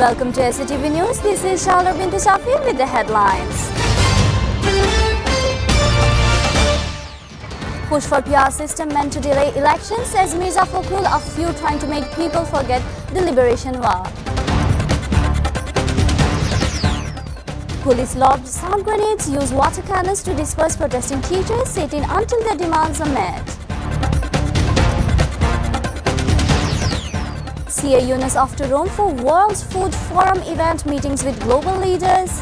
Welcome to SATV News. This is Shalor Bintu Shafir with the headlines. Push for PR system meant to delay elections, says Mirza Fakhrul, a few trying to make people forget the liberation war. Police lobbed sound grenades, used water cannons to disperse protesting teachers, sitting until their demands are met. CA Yunus off to Rome for World Food Forum event, meetings with global leaders.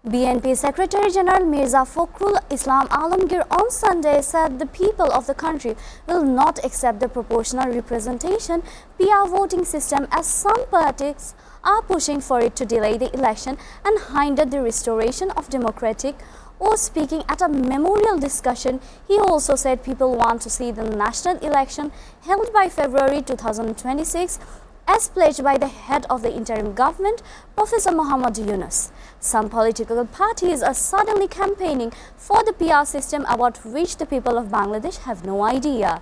BNP Secretary General Mirza Fakhrul Islam Alamgir on Sunday said the people of the country will not accept the proportional representation PR voting system, as some parties are pushing for it to delay the election and hinder the restoration of democratic. Or speaking at a memorial discussion, he also said people want to see the national election held by February 2026 as pledged by the head of the interim government, Professor Muhammad Yunus. Some political parties are suddenly campaigning for the PR system about which the people of Bangladesh have no idea.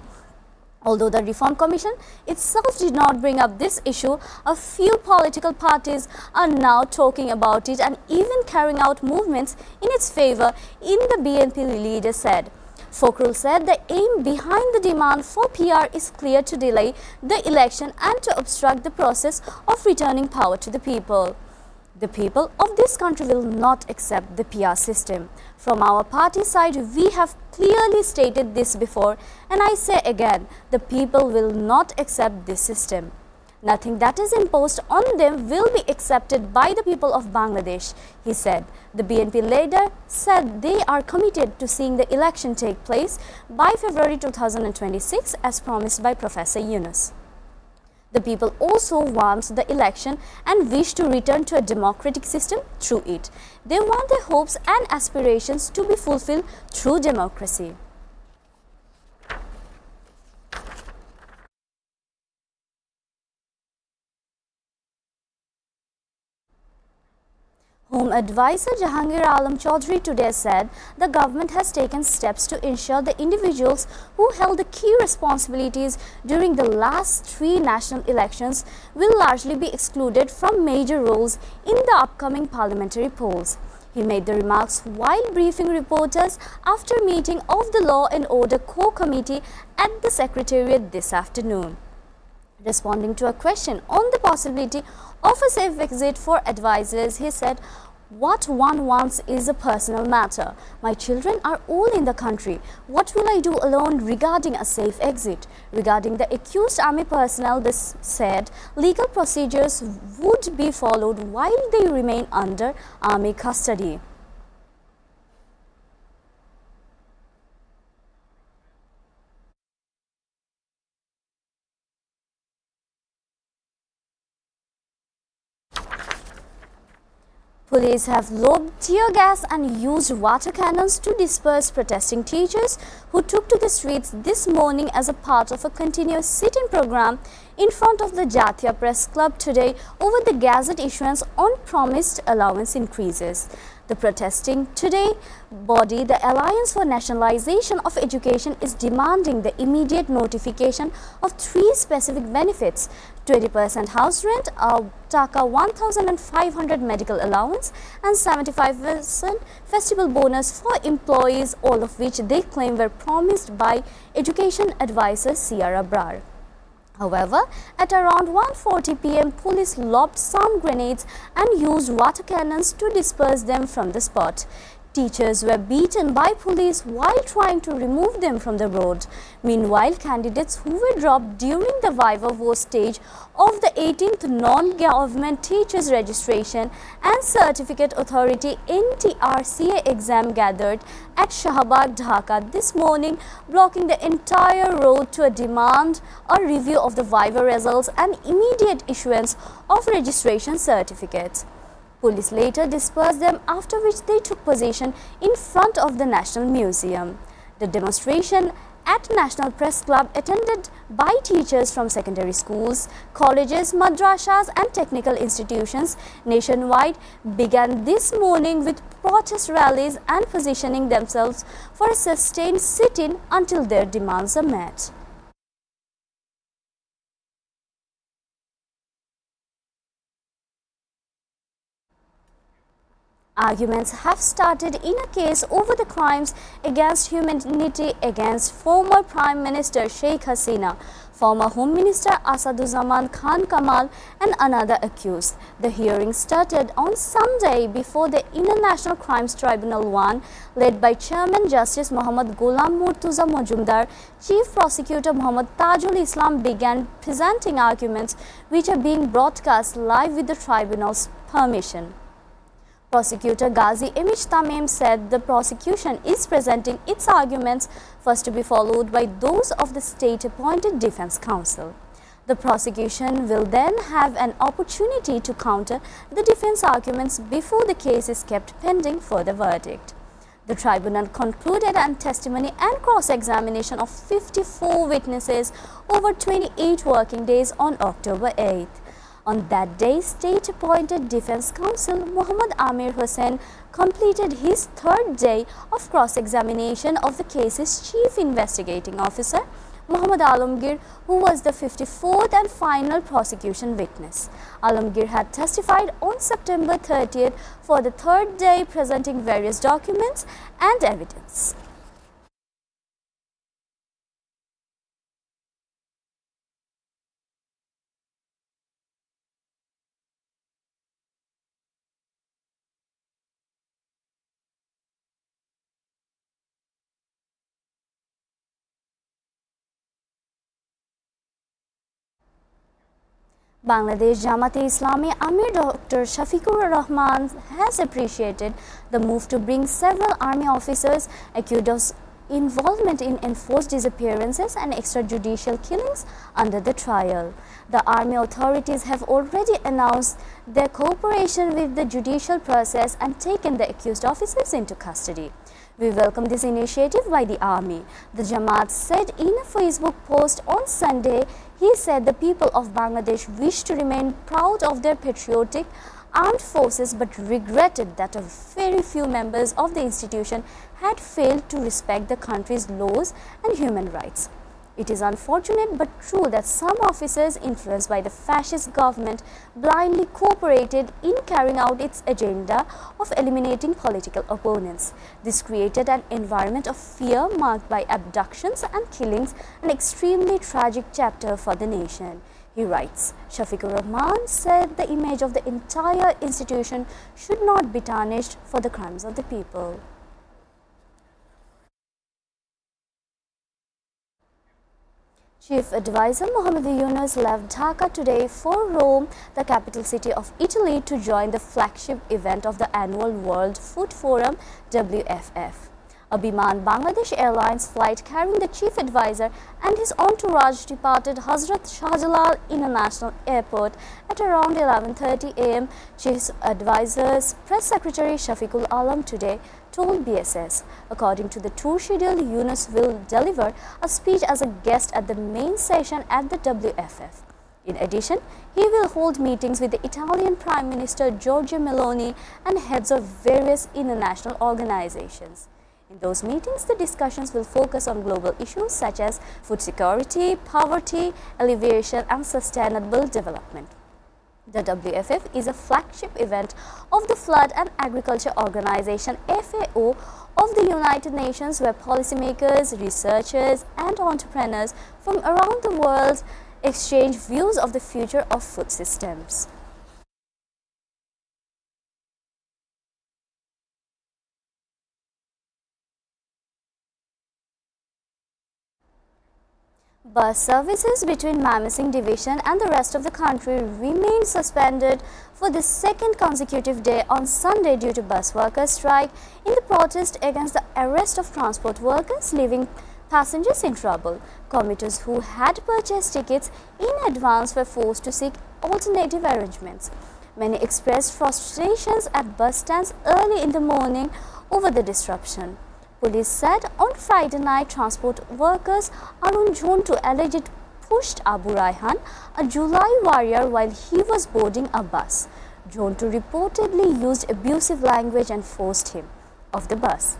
Although the Reform Commission itself did not bring up this issue, a few political parties are now talking about it and even carrying out movements in its favor, in the BNP leader said. Fakhrul said the aim behind the demand for PR is clear: to delay the election and to obstruct the process of returning power to the people. The people of this country will not accept the PR system. From our party side, we have clearly stated this before, and I say again, the people will not accept this system. Nothing that is imposed on them will be accepted by the people of Bangladesh, he said. The BNP leader said they are committed to seeing the election take place by February 2026 as promised by Professor Yunus. The people also want the election and wish to return to a democratic system through it. They want their hopes and aspirations to be fulfilled through democracy. Home Advisor Jahangir Alam Chaudhary today said the government has taken steps to ensure the individuals who held the key responsibilities during the last 3 national elections will largely be excluded from major roles in the upcoming parliamentary polls. He made the remarks while briefing reporters after meeting of the Law and Order Core Committee at the Secretariat this afternoon. Responding to a question on the possibility of a safe exit for advisors, he said, "What one wants is a personal matter. My children are all in the country. What will I do alone regarding a safe exit?" Regarding the accused army personnel, this said legal procedures would be followed while they remain under army custody. Police have lobbed tear gas and used water cannons to disperse protesting teachers who took to the streets this morning as a part of a continuous sit-in program in front of the Jatiya Press Club today over the gazette issuance on promised allowance increases. The protesting today body, the Alliance for Nationalization of Education, is demanding the immediate notification of 3 specific benefits: 20% house rent, a Taka 1,500 medical allowance, and 75% festival bonus for employees, all of which they claim were promised by Education Advisor Ciara Brar. However, at around 1:40 p.m., police lobbed sound grenades and used water cannons to disperse them from the spot. Teachers were beaten by police while trying to remove them from the road. Meanwhile, candidates who were dropped during the Viva Vote stage of the 18th Non-Government Teachers Registration and Certificate Authority NTRCA exam gathered at Shahabad, Dhaka this morning, blocking the entire road to demand a review of the Viva results and immediate issuance of registration certificates. Police later dispersed them, after which they took position in front of the National Museum. The demonstration at National Press Club attended by teachers from secondary schools, colleges, madrasas and technical institutions nationwide began this morning with protest rallies and positioning themselves for a sustained sit-in until their demands are met. Arguments have started in a case over the crimes against humanity against former Prime Minister Sheikh Hasina, former Home Minister Asaduzzaman Khan Kamal and another accused. The hearing started on Sunday before the International Crimes Tribunal 1, led by Chairman Justice Muhammad Ghulam Murtuza Majumdar. Chief Prosecutor Muhammad Tajul Islam began presenting arguments which are being broadcast live with the tribunal's permission. Prosecutor Ghazi Imich Tamim said the prosecution is presenting its arguments first to be followed by those of the state-appointed defense counsel. The prosecution will then have an opportunity to counter the defense arguments before the case is kept pending for the verdict. The tribunal concluded an testimony and cross-examination of 54 witnesses over 28 working days on October 8th. On that day, state-appointed defense counsel Muhammad Amir Hussain completed his third day of cross-examination of the case's chief investigating officer, Muhammad Alamgir, who was the 54th and final prosecution witness. Alamgir had testified on September 30th for the third day, presenting various documents and evidence. Bangladesh Jamaat-e-Islami Amir Dr. Shafiqur Rahman has appreciated the move to bring several army officers accused of involvement in enforced disappearances and extrajudicial killings under the trial. The army authorities have already announced their cooperation with the judicial process and taken the accused officers into custody. We welcome this initiative by the army, the Jamaat said in a Facebook post on Sunday. He said the people of Bangladesh wish to remain proud of their patriotic armed forces but regretted that a very few members of the institution had failed to respect the country's laws and human rights. It is unfortunate but true that some officers influenced by the fascist government blindly cooperated in carrying out its agenda of eliminating political opponents. This created an environment of fear marked by abductions and killings, an extremely tragic chapter for the nation. He writes, Shafiqur Rahman said the image of the entire institution should not be tarnished for the crimes of the people. Chief Advisor Mohammed Yunus left Dhaka today for Rome, the capital city of Italy, to join the flagship event of the annual World Food Forum (WFF). A Biman Bangladesh Airlines flight carrying the chief advisor and his entourage departed Hazrat Shahjalal International Airport at around 11:30 am. Chief Advisor's press secretary Shafiqul Alam today told BSS. According to the tour schedule, Yunus will deliver a speech as a guest at the main session at the WFF. In addition, he will hold meetings with the Italian Prime Minister Giorgia Meloni and heads of various international organizations. In those meetings, the discussions will focus on global issues such as food security, poverty, alleviation, and sustainable development. The WFF is a flagship event of the Flood and Agriculture Organization (FAO) of the United Nations, where policymakers, researchers, and entrepreneurs from around the world exchange views of the future of food systems. Bus services between Mymensingh Division and the rest of the country remained suspended for the second consecutive day on Sunday due to bus workers' strike in the protest against the arrest of transport workers, leaving passengers in trouble. Commuters who had purchased tickets in advance were forced to seek alternative arrangements. Many expressed frustrations at bus stands early in the morning over the disruption. Police said on Friday night transport workers Arun Jontu allegedly pushed Abu Raihan, a July warrior, while he was boarding a bus. Jontu reportedly used abusive language and forced him off the bus.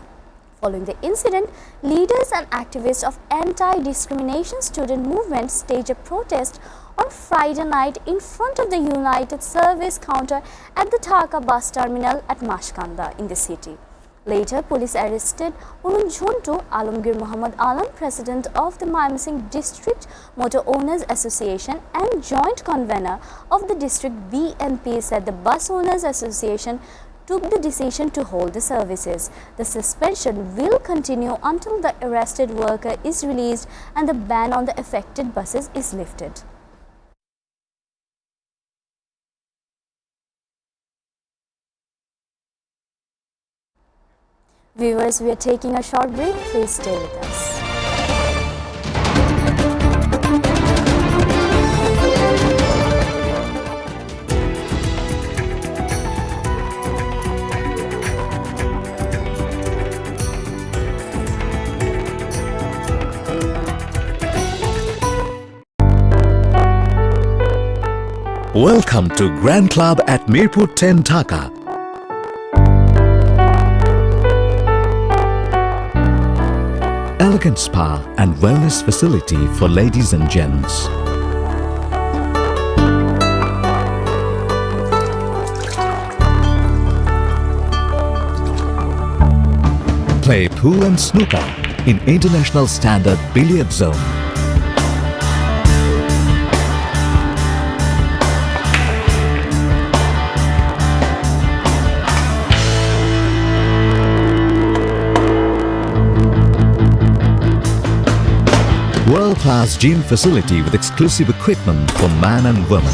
Following the incident, leaders and activists of anti-discrimination student movement staged a protest on Friday night in front of the United Service counter at the Dhaka bus terminal at Mashkanda in the city. Later, police arrested Arun Jontu. Alamgir Muhammad Alam, president of the Mymensingh District Motor Owners Association and joint convener of the district BNP, said the Bus Owners Association took the decision to hold the services. The suspension will continue until the arrested worker is released and the ban on the affected buses is lifted. Viewers, we are taking a short break. Please stay with us. Welcome to Grand Club at Mirpur 10 Dhaka. Elegant spa and wellness facility for ladies and gents. Play pool and snooker in international standard billiard zone. World-class gym facility with exclusive equipment for man and woman.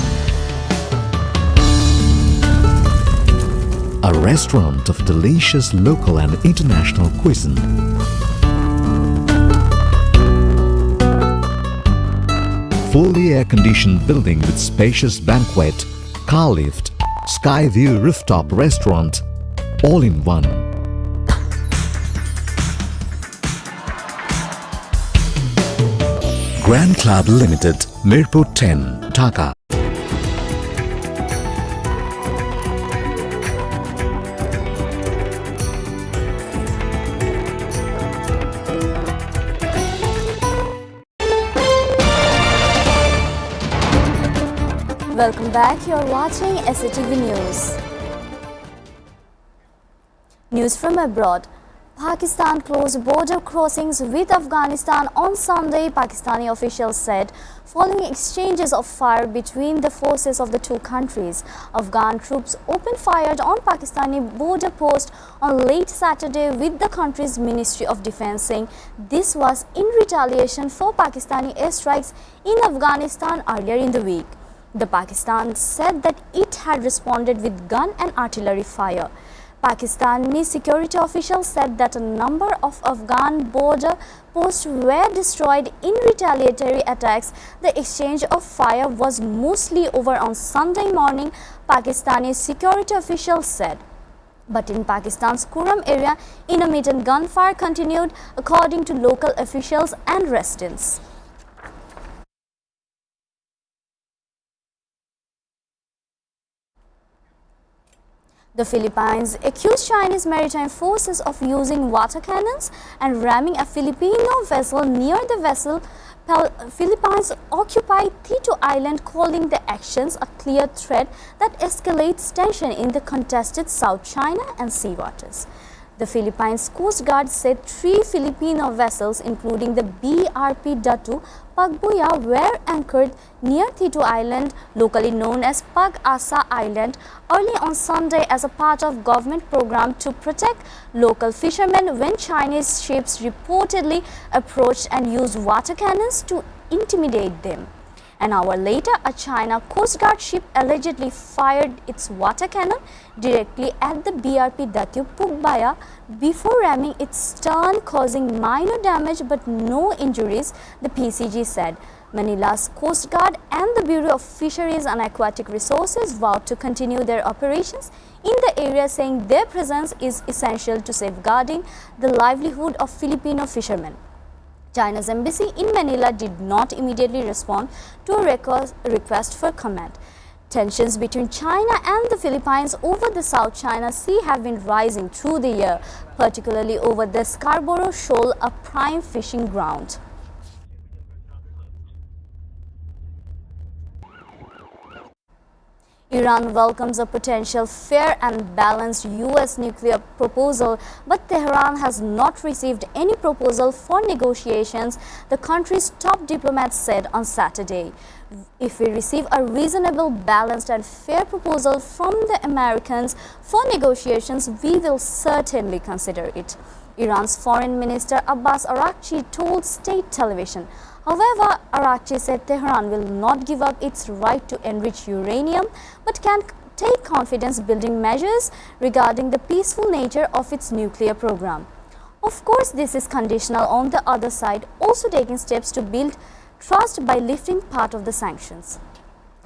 A restaurant of delicious local and international cuisine. Fully air-conditioned building with spacious banquet, car lift, sky view rooftop restaurant, all in one. Grand Club Limited, Mirpur 10, Dhaka. Welcome back. You are watching SATV News. News from abroad. Pakistan closed border crossings with Afghanistan on Sunday, Pakistani officials said, following exchanges of fire between the forces of the two countries. Afghan troops opened fire on Pakistani border post on late Saturday, with the country's Ministry of Defense saying this was in retaliation for Pakistani airstrikes in Afghanistan earlier in the week. The Pakistan said that it had responded with gun and artillery fire. Pakistani security officials said that a number of Afghan border posts were destroyed in retaliatory attacks. The exchange of fire was mostly over on Sunday morning, Pakistani security officials said. But in Pakistan's Kuram area, intermittent gunfire continued, according to local officials and residents. The Philippines accused Chinese maritime forces of using water cannons and ramming a Filipino vessel near the vessel Philippines occupied Tito Island, calling the actions a clear threat that escalates tension in the contested South China and sea waters. The Philippines Coast Guard said 3 Filipino vessels, including the BRP Datu Pagbuya, were anchored near Tito Island, locally known as Pag-asa Island, early on Sunday as a part of government program to protect local fishermen when Chinese ships reportedly approached and used water cannons to intimidate them. An hour later, a China Coast Guard ship allegedly fired its water cannon directly at the BRP Datyu Pugbaya before ramming its stern, causing minor damage but no injuries, the PCG said. Manila's Coast Guard and the Bureau of Fisheries and Aquatic Resources vowed to continue their operations in the area, saying their presence is essential to safeguarding the livelihood of Filipino fishermen. China's embassy in Manila did not immediately respond to a request for comment. Tensions between China and the Philippines over the South China Sea have been rising through the year, particularly over the Scarborough Shoal, a prime fishing ground. Iran welcomes a potential fair and balanced US nuclear proposal, but Tehran has not received any proposal for negotiations, the country's top diplomats said on Saturday. If we receive a reasonable, balanced and fair proposal from the Americans for negotiations, we will certainly consider it, Iran's Foreign Minister Abbas Araghchi told state television. However, Araghchi said Tehran will not give up its right to enrich uranium, but can take confidence-building measures regarding the peaceful nature of its nuclear program. Of course, this is conditional on the other side also taking steps to build trust by lifting part of the sanctions,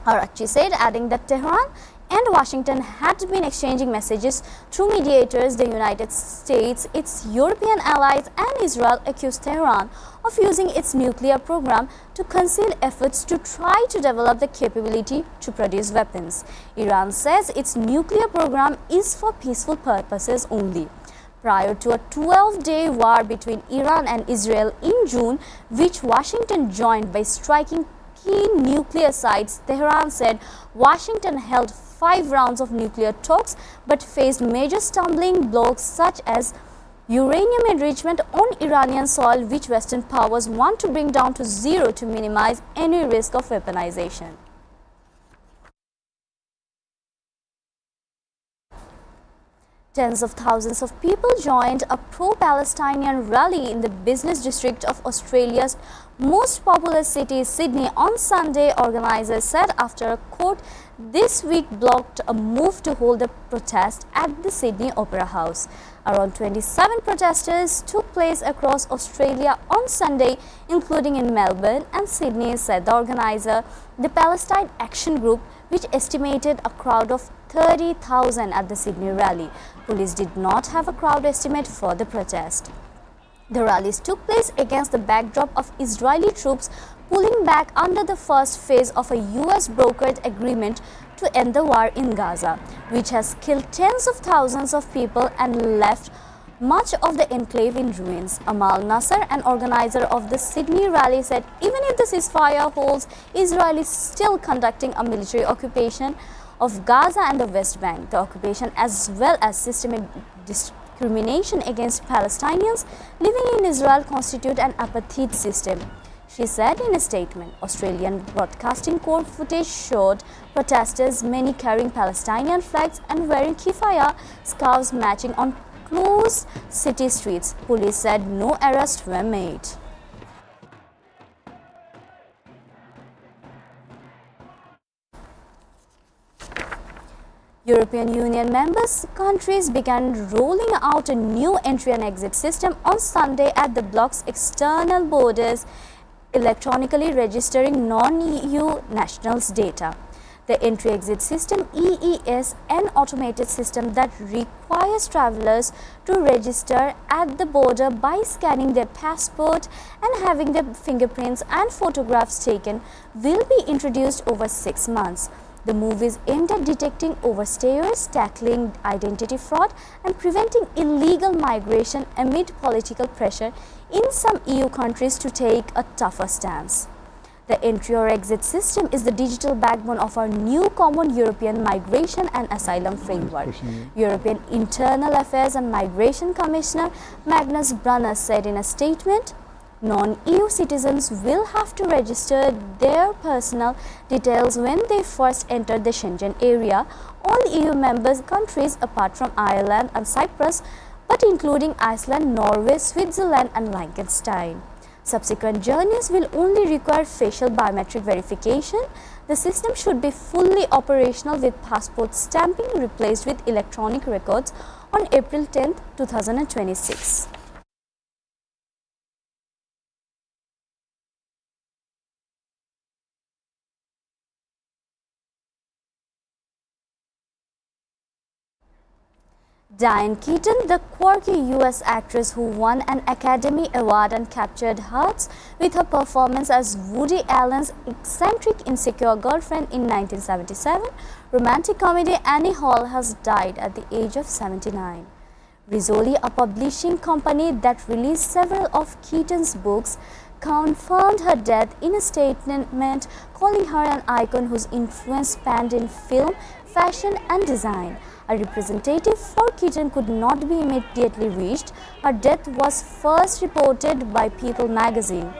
Araghchi said, adding that Tehran and Washington had been exchanging messages through mediators. The United States, its European allies and Israel accused Tehran of using its nuclear program to conceal efforts to try to develop the capability to produce weapons. Iran says its nuclear program is for peaceful purposes only. Prior to a 12-day war between Iran and Israel in June, which Washington joined by striking key nuclear sites, Tehran said Washington held 5 rounds of nuclear talks but faced major stumbling blocks such as uranium enrichment on Iranian soil, which Western powers want to bring down to zero to minimize any risk of weaponization. Tens of thousands of people joined a pro-Palestinian rally in the business district of Australia's most populous city, Sydney, on Sunday, organizers said, after a court this week blocked a move to hold a protest at the Sydney Opera House. Around 27 protesters took place across Australia on Sunday, including in Melbourne and Sydney, said the organizer, the Palestine Action Group, which estimated a crowd of 30,000 at the Sydney rally. Police did not have a crowd estimate for the protest. The rallies took place against the backdrop of Israeli troops pulling back under the first phase of a US brokered agreement to end the war in Gaza, which has killed tens of thousands of people and left much of the enclave in ruins. Amal Nasser, an organizer of the Sydney rally, said even if the ceasefire holds, Israel is still conducting a military occupation of Gaza and the West Bank. The occupation, as well as systemic discrimination against Palestinians living in Israel, constitute an apartheid system, she said in a statement. Australian Broadcasting Corp footage showed protesters, many carrying Palestinian flags and wearing keffiyeh scarves, matching on closed city streets. Police said no arrests were made. European Union members countries began rolling out a new entry and exit system on Sunday at the bloc's external borders, electronically registering non-EU nationals' data. The entry-exit system, EES, an automated system that requires travelers to register at the border by scanning their passport and having their fingerprints and photographs taken, will be introduced over 6 months. The move is aimed at detecting overstayers, tackling identity fraud, and preventing illegal migration amid political pressure in some EU countries to take a tougher stance. The entry or exit system is the digital backbone of our new common European migration and asylum framework. European Internal Affairs and Migration Commissioner Magnus Brunner said in a statement, non-EU citizens will have to register their personal details when they first enter the Schengen area. All EU member countries apart from Ireland and Cyprus, but including Iceland, Norway, Switzerland and Liechtenstein. Subsequent journeys will only require facial biometric verification. The system should be fully operational with passport stamping replaced with electronic records on April 10, 2026. Diane Keaton, the quirky US actress who won an Academy Award and captured hearts with her performance as Woody Allen's eccentric, insecure girlfriend in 1977, romantic comedy Annie Hall has died at the age of 79. Rizzoli, a publishing company that released several of Keaton's books, confirmed her death in a statement calling her an icon whose influence spanned in film, fashion and design. A representative for Keaton could not be immediately reached. Her death was first reported by People magazine.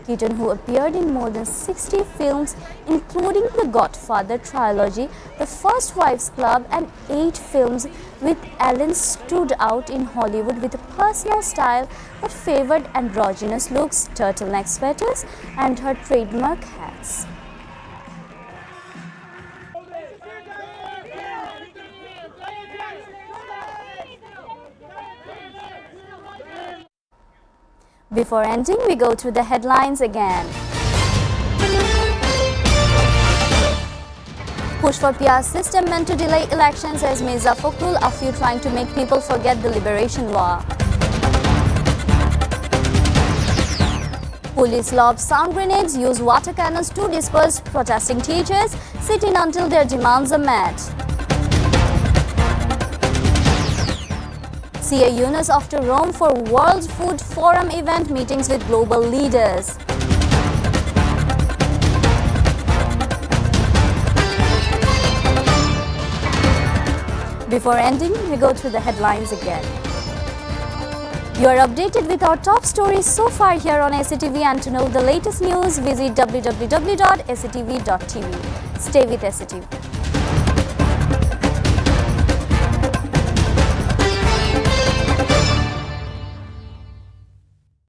Keaton, who appeared in more than 60 films including The Godfather trilogy, The First Wives Club and 8 films with Allen, stood out in Hollywood with a personal style that favored androgynous looks, turtleneck sweaters and her trademark hats. Before ending, we go through the headlines again. Push for PR system meant to delay elections, says Mirza Fakhrul, a few trying to make people forget the Liberation War. Police lob sound grenades, use water cannons to disperse protesting teachers, sit in until their demands are met. CA Yunus off to Rome for World Food Forum event, meetings with global leaders. Before ending, we go through the headlines again. You are updated with our top stories so far here on SATV, and to know the latest news, visit www.satv.tv. Stay with SATV.